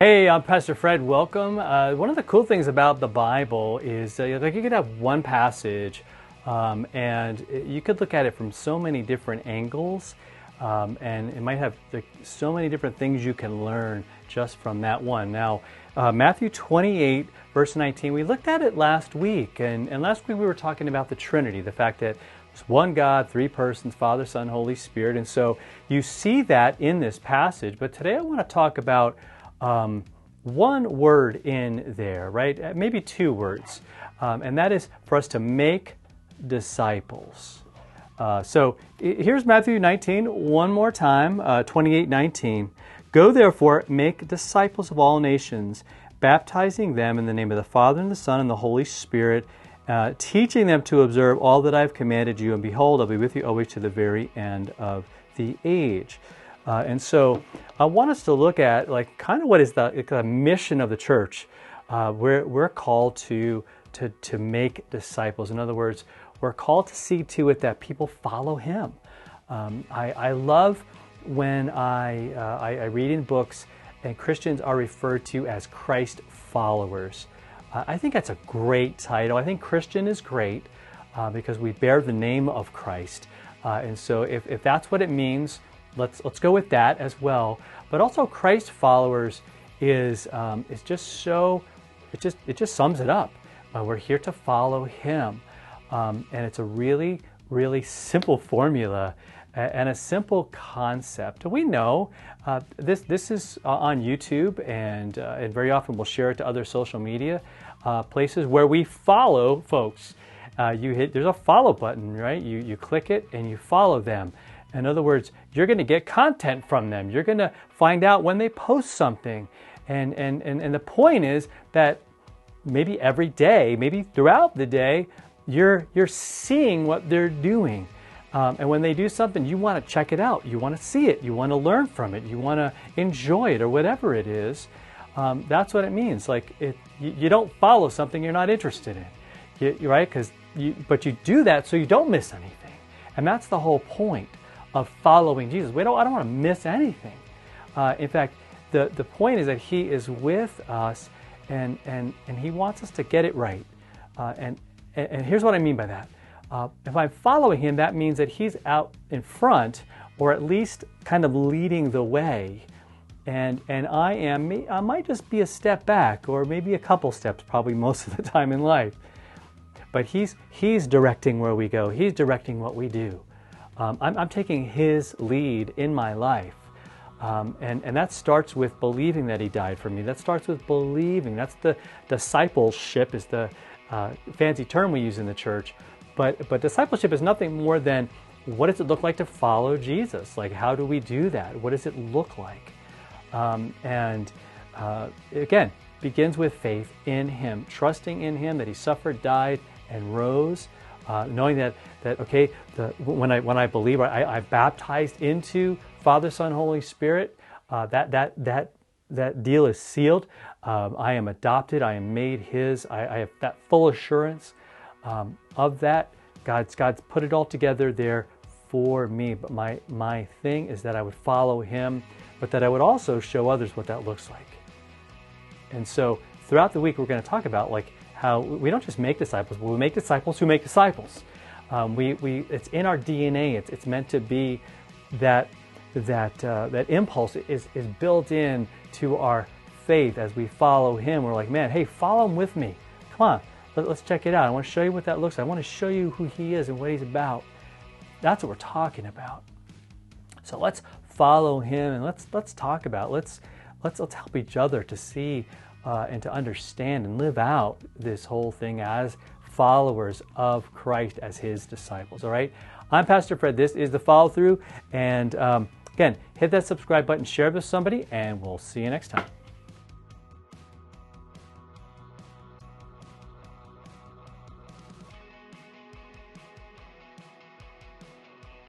Hey, I'm Pastor Fred. Welcome. One of the cool things about the Bible is like you could have one passage, and you could look at it from so many different angles, and it might have so many different things you can learn just from that one. Now, Matthew 28, verse 19, we looked at it last week, and last week we were talking about the Trinity, the fact that it's one God, three persons, Father, Son, Holy Spirit, and so you see that in this passage. But today I want to talk about one word in there, right? Maybe two words, and that is for us to make disciples. So here's Matthew 19, one more time, 28:19. Go therefore, make disciples of all nations, baptizing them in the name of the Father and the Son and the Holy Spirit, teaching them to observe all that I have commanded you, and behold, I'll be with you always to the very end of the age. And so I want us to look at like kind of what is the mission of the church. We're called to make disciples. In other words, we're called to see to it that people follow Him. I love when I read in books and Christians are referred to as Christ followers. I think that's a great title. I think Christian is great because we bear the name of Christ. And so if that's what it means, let's go with that as well. But also Christ followers is just so it just sums it up. We're here to follow Him, and it's a really simple formula and a simple concept. We know this is on YouTube, and very often we'll share it to other social media places where we follow folks. There's a follow button, right? You click it and you follow them. In other words, you're going to get content from them. You're going to find out when they post something. And the point is that maybe every day, maybe throughout the day, you're seeing what they're doing. And when they do something, you want to check it out. You want to see it. You want to learn from it. You want to enjoy it or whatever it is. That's what it means. Like you don't follow something you're not interested in, right? But you do that so you don't miss anything. And that's the whole point of following Jesus. I don't want to miss anything. In fact, the point is that He is with us, and He wants us to get it right. And here's what I mean by that. If I'm following Him, that means that He's out in front, or at least kind of leading the way, and I might just be a step back, or maybe a couple steps, probably most of the time in life. But He's directing where we go. He's directing what we do. I'm taking His lead in my life. And that starts with believing that He died for me. That starts with believing. That's the discipleship is the fancy term we use in the church. But discipleship is nothing more than what does it look like to follow Jesus? Like, how do we do that? What does it look like? Again, begins with faith in Him, trusting in Him that He suffered, died, and rose. Knowing that okay, when I believe, I baptized into Father, Son, Holy Spirit. That deal is sealed. I am adopted. I am made His. I have that full assurance of that. God's put it all together there for me. But my thing is that I would follow Him, but that I would also show others what that looks like. And so throughout the week, we're going to talk about like how we don't just make disciples, but we make disciples who make disciples. It's in our DNA. It's meant to be that impulse is built in to our faith as we follow Him. We're like, man, hey, follow Him with me. Come on, let's check it out. I want to show you what that looks like. I want to show you who He is and what He's about. That's what we're talking about. So let's follow Him, and let's talk about. Let's help each other to see and to understand and live out this whole thing as followers of Christ, as His disciples. All right? I'm Pastor Fred. This is The Follow Through. And again, hit that subscribe button, share it with somebody, and we'll see you next time.